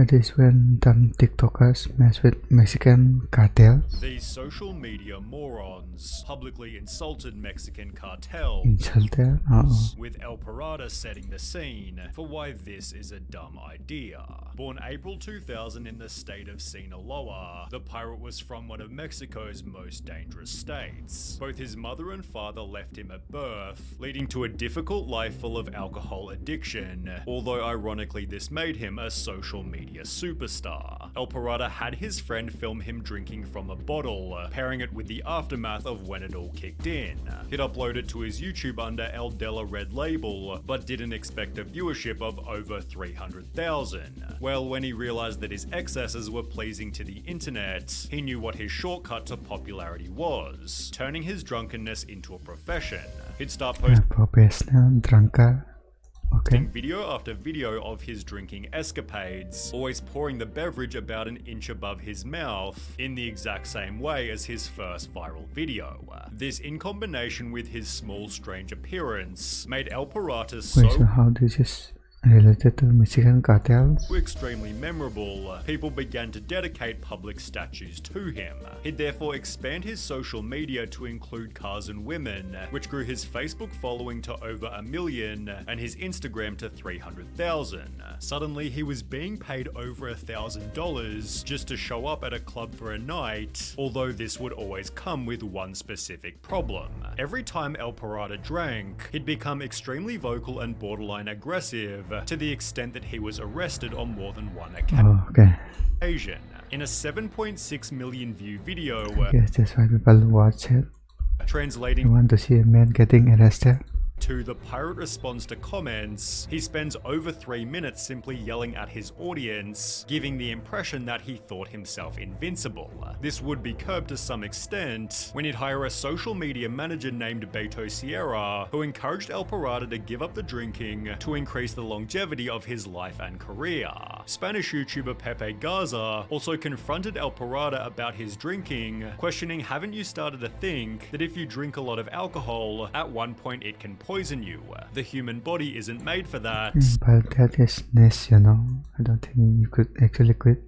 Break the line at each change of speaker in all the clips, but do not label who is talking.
That is when dumb TikTokers mess with Mexican cartels.
These social media morons publicly insulted Mexican cartels,
Insulted?
with El Parada setting the scene for why this is a dumb idea. Born April 2000 in the state of Sinaloa, the pirate was from one of Mexico's most dangerous states. Both his mother and father left him at birth, leading to a difficult life full of alcohol addiction, although ironically this made him a social media superstar. El Parada had his friend film him drinking from a bottle, pairing it with the aftermath of when it all kicked in. He'd upload it to his YouTube under El Della Red Label, but didn't expect a viewership of over 300,000. Well, when he realized that his excesses were pleasing to the internet, he knew what his shortcut to popularity was, turning his drunkenness into a profession. He'd start posting
Professional drunker. Okay.
video after video of his drinking escapades, always pouring the beverage about an inch above his mouth in the exact same way as his first viral video. This, in combination with his small, strange appearance, made El Parada so
how this is related to Mexican cartels?
extremely memorable, people began to dedicate public statues to him. He'd therefore expand his social media to include cars and women, which grew his Facebook following to over 1 million and his Instagram to 300,000. Suddenly, he was being paid over $1,000 just to show up at a club for a night, although this would always come with one specific problem. Every time El Parada drank, he'd become extremely vocal and borderline aggressive, to the extent that he was arrested on more than one occasion. In a 7.6 million view video,
Yes, that's why people watch it.
translating
You want to see a man getting arrested?
to the pirate responds to comments, he spends over 3 minutes simply yelling at his audience, giving the impression that he thought himself invincible. This would be curbed to some extent when he'd hire a social media manager named Beto Sierra, who encouraged El Parada to give up the drinking to increase the longevity of his life and career. Spanish YouTuber Pepe Garza also confronted El Parada about his drinking, questioning, haven't you started to think that if you drink a lot of alcohol, at one point it can poison you? The human body isn't made for that.
But that is nice, you know. I don't think you could actually quit.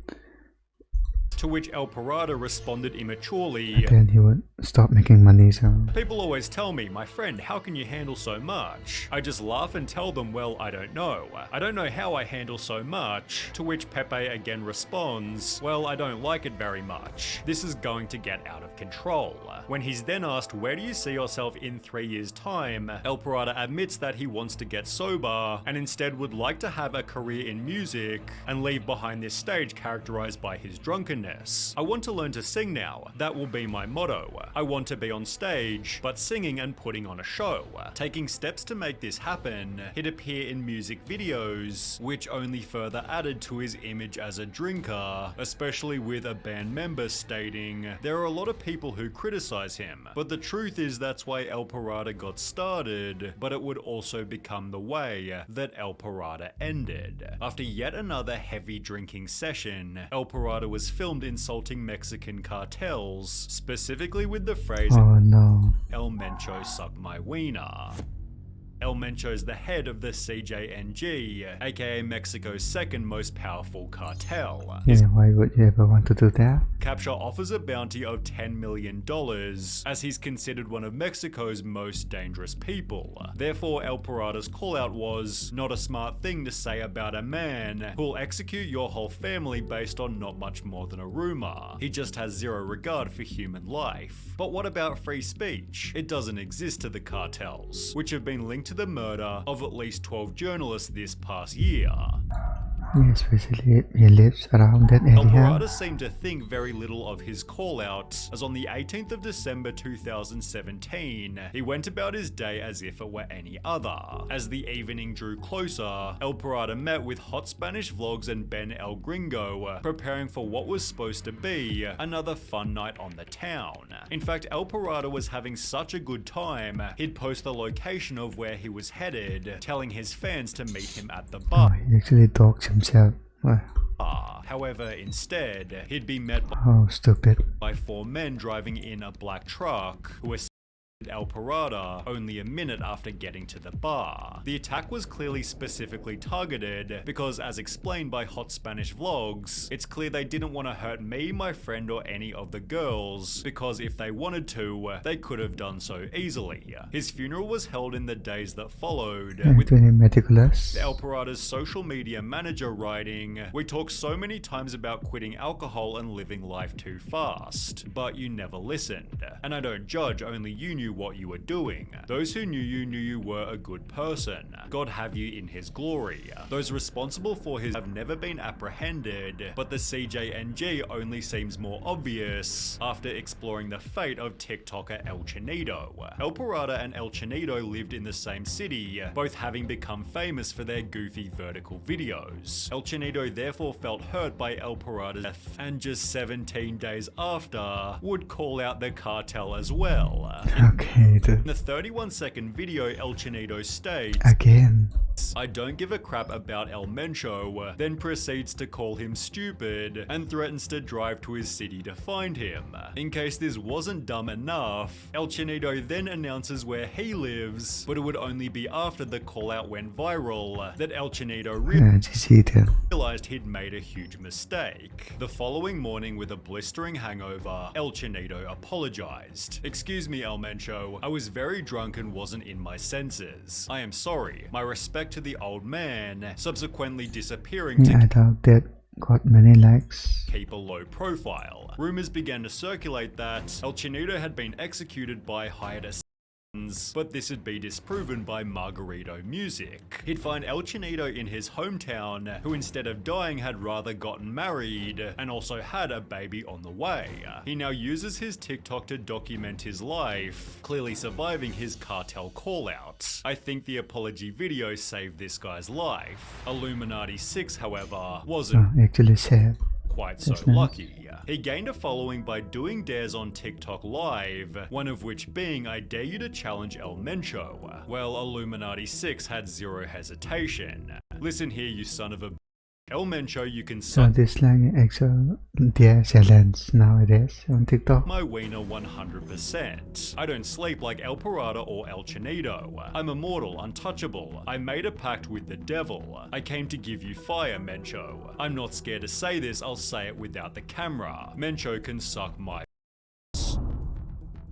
To which El Parada responded immaturely,
And then he would stop making money, so...
people always tell me, my friend, how can you handle so much? I just laugh and tell them, well, I don't know. I don't know how I handle so much. To which Pepe again responds, well, I don't like it very much. This is going to get out of control. When he's then asked, where do you see yourself in 3 years' time? El Parada admits that he wants to get sober and instead would like to have a career in music and leave behind this stage characterized by his drunkenness. I want to learn to sing now. That will be my motto. I want to be on stage, but singing and putting on a show. Taking steps to make this happen, he'd appear in music videos, which only further added to his image as a drinker, especially with a band member stating, there are a lot of people who criticize him, but the truth is that's why El Parada got started, but it would also become the way that El Parada ended. After yet another heavy drinking session, El Parada was filmed insulting Mexican cartels, specifically with the phrase,
Oh no.
El Mencho suck my wiener. El Mencho is the head of the CJNG, aka Mexico's second most powerful cartel.
Yeah, why would you ever want to do that?
Capture offers a bounty of $10 million, as he's considered one of Mexico's most dangerous people. Therefore, El Parada's callout was not a smart thing to say about a man who'll execute your whole family based on not much more than a rumor. He just has zero regard for human life. But what about free speech? It doesn't exist to the cartels, which have been linked to the murder of at least 12 journalists this past year.
Yeah, especially he lives around that
El
area.
Parada seemed to think very little of his call-out, as on the 18th of December 2017, he went about his day as if it were any other. As the evening drew closer, El Parada met with Hot Spanish Vlogs and Ben El Gringo, preparing for what was supposed to be another fun night on the town. In fact, El Parada was having such a good time, he'd post the location of where he was headed, telling his fans to meet him at the bar.
Oh, he actually dogs himself.
However, instead, he'd be met
Oh, stupid.
by 4 men driving in a black truck who were El Parada only a minute after getting to the bar. The attack was clearly specifically targeted because, as explained by Hot Spanish Vlogs, it's clear they didn't want to hurt me, my friend, or any of the girls, because if they wanted to, they could have done so easily. His funeral was held in the days that followed, with
Very meticulous.
El Parada's social media manager writing, "We talk so many times about quitting alcohol and living life too fast, but you never listened. And I don't judge, only you knew what you were doing. Those who knew you were a good person. God have you in his glory. Those responsible for his have never been apprehended, but the CJNG only seems more obvious after exploring the fate of TikToker El Chinito. El Parada and El Chinito lived in the same city, both having become famous for their goofy vertical videos. El Chinito therefore felt hurt by El Parada's death, and just 17 days after, would call out the cartel as well.
Okay,
In the 31-second video, El Chinito states,
again.
"I don't give a crap about El Mencho," then proceeds to call him stupid and threatens to drive to his city to find him. In case this wasn't dumb enough, El Chinito then announces where he lives, but it would only be after the call out went viral that El Chinito realized he'd made a huge mistake. The following morning, with a blistering hangover, El Chinito apologized. "Excuse me, El Mencho, I was very drunk and wasn't in my senses. I am sorry. My respect to the old man," subsequently disappearing
I doubt that got many likes.
keep a low profile. Rumors began to circulate that El Chinito had been executed by hired assassins, but this would be disproven by Margarito Music. He'd find El Chinito in his hometown, who instead of dying had rather gotten married, and also had a baby on the way. He now uses his TikTok to document his life, clearly surviving his cartel call-out. I think the apology video saved this guy's life. Illuminati 6, however, wasn't
Actually sad.
quite so
That's nice.
lucky. He gained a following by doing dares on TikTok Live, one of which being "I dare you to challenge El Mencho." Well, Illuminati 6 had zero hesitation. "Listen here, you son of a El Mencho, you can
So
suck
this like actual their challenge nowadays on TikTok.
my wiener 100%. I don't sleep like El Parada or El Chinito. I'm immortal, untouchable. I made a pact with the devil. I came to give you fire, Mencho. I'm not scared to say this, I'll say it without the camera. Mencho can suck my."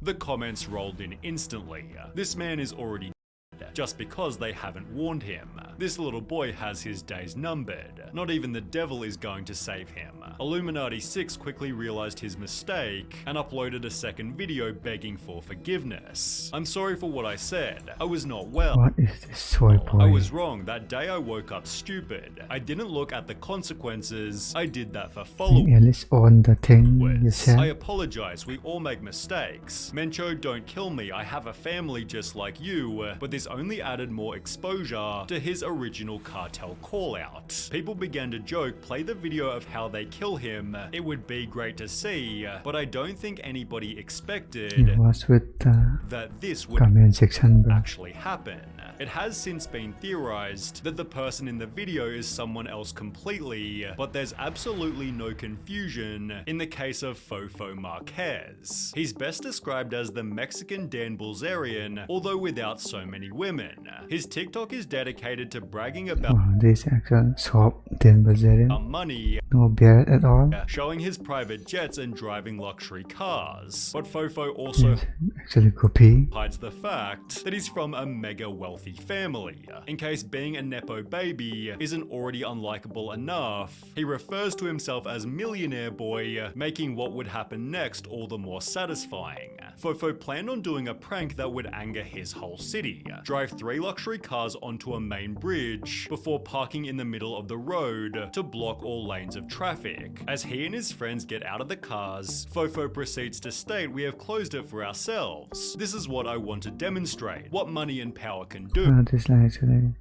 The comments rolled in instantly. This man is already dead, just because they haven't warned him. This little boy has his days numbered. Not even the devil is going to save him. Illuminati 6 quickly realized his mistake and uploaded a second video begging for forgiveness. "I'm sorry for what I said. I was not well.
What is this soy boy?
I was wrong. That day I woke up stupid. I didn't look at the consequences. I did that for followers.
At least on the thing you
I
said.
apologize, we all make mistakes. Mencho, don't kill me, I have a family just like you," but this only added more exposure to his original cartel call-out. People began to joke, "Play the video of how they kill him, it would be great to see," but I don't think anybody expected
It was with the
that this would
comment section, bro.
actually happen. It has since been theorized that the person in the video is someone else completely, but there's absolutely no confusion in the case of Fofo Marquez. He's best described as the Mexican Dan Bilzerian, although without so many women. His TikTok is dedicated to bragging about
Wow, this actual shop then Brazilian.
money,
No beard at all.
showing his private jets and driving luxury cars. But Fofo also
It's actually copy.
hides the fact that he's from a mega wealthy family. In case being a Nepo baby isn't already unlikable enough, he refers to himself as Millionaire Boy, making what would happen next all the more satisfying. Fofo planned on doing a prank that would anger his whole city. Drive 3 luxury cars onto a main bridge before parking in the middle of the road to block all lanes of traffic. As he and his friends get out of the cars, Fofo proceeds to state, "We have closed it for ourselves. This is what I want to demonstrate, what money and power can do."
This like actually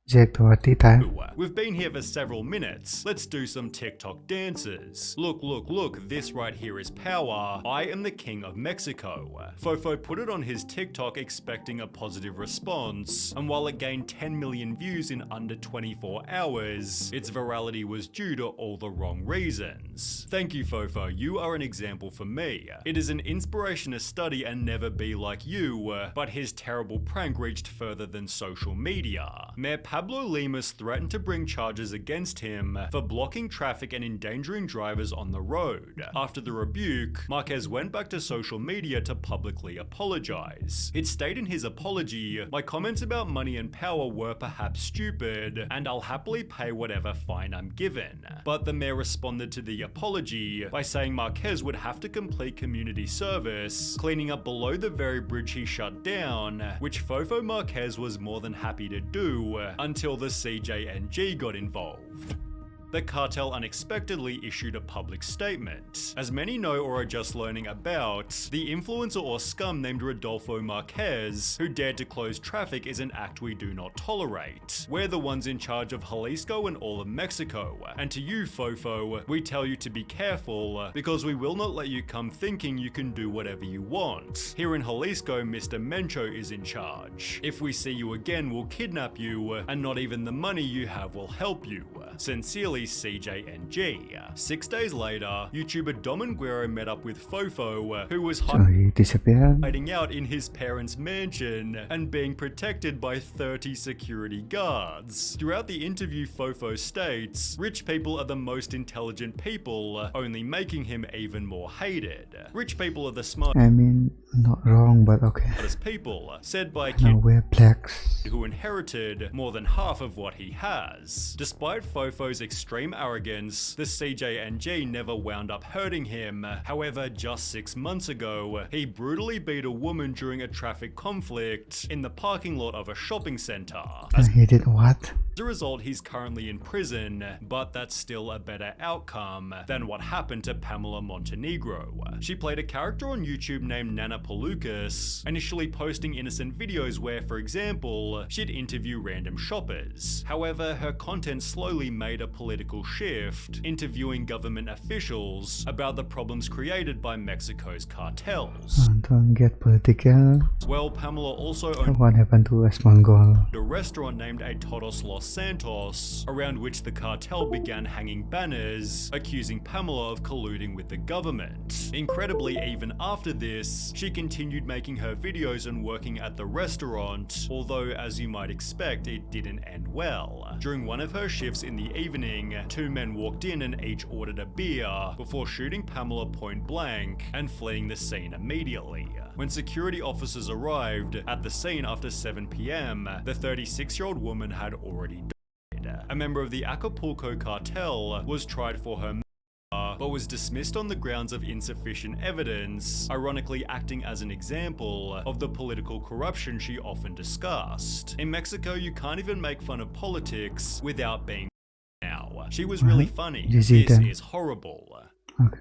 Jack Doherty time.
We've been here for several minutes. Let's do some TikTok dances. Look, look, look, this right here is power. I am the king of Mexico. Fofo put it on his TikTok expecting a positive response, and while it gained 10 million views in under 24 hours, its virality was due to all the wrong reasons. Thank you, Fofo, you are an example for me. It is an inspiration to study and never be like you, but his terrible prank reached further than social media. Mayor Pablo Lemus threatened to bring charges against him for blocking traffic and endangering drivers on the road. After the rebuke, Marquez went back to social media to publicly apologize. It stated in his apology, "My comments about money and power were perhaps stupid, and I'll happily pay whatever fine I'm given." But the mayor responded to the apology by saying Marquez would have to complete community service, cleaning up below the very bridge he shut down, which Fofo Marquez was more than happy to do until the CJNG got involved. The cartel unexpectedly issued a public statement. As many know or are just learning about, the influencer or scum named Rodolfo Marquez, who dared to close traffic, is an act we do not tolerate. We're the ones in charge of Jalisco and all of Mexico, and to you, Fofo, we tell you to be careful, because we will not let you come thinking you can do whatever you want. Here in Jalisco, Mr. Mencho is in charge. If we see you again, we'll kidnap you, and not even the money you have will help you. Sincerely, CJNG. 6 days later, YouTuber Dominguero met up with Fofo, who was
So he disappeared.
hiding out in his parents' mansion and being protected by 30 security guards. Throughout the interview, Fofo states, "Rich people are the most intelligent people, only making him even more hated. Rich people are the
I mean, not wrong, but okay.
smartest people," said by a
Now
kid
wear blacks.
who inherited more than half of what he has. Despite Fofo's extreme arrogance, the CJNG never wound up hurting him. However, just 6 months ago, he brutally beat a woman during a traffic conflict in the parking lot of a shopping center. As
He did what?
a result, he's currently in prison, but that's still a better outcome than what happened to Pamela Montenegro. She played a character on YouTube named Nana Pelucas, initially posting innocent videos where, for example, she'd interview random shoppers. However, her content slowly made a political shift, interviewing government officials about the problems created by Mexico's cartels.
Don't get political.
Well, Pamela also owned
What happened to Esmongol?
a restaurant named A Todos Los Santos, around which the cartel began hanging banners accusing Pamela of colluding with the government. Incredibly, even after this, she continued making her videos and working at the restaurant, although as you might expect, it didn't end well. During one of her shifts in the evening, 2 men walked in and each ordered a beer before shooting Pamela point blank and fleeing the scene immediately. When security officers arrived at the scene after 7 p.m, the 36-year-old woman had already died. A member of the Acapulco cartel was tried for her but was dismissed on the grounds of insufficient evidence, ironically acting as an example of the political corruption she often discussed. In Mexico, you can't even make fun of politics without being now. She was really funny.
You see
This
them.
is horrible.
Okay.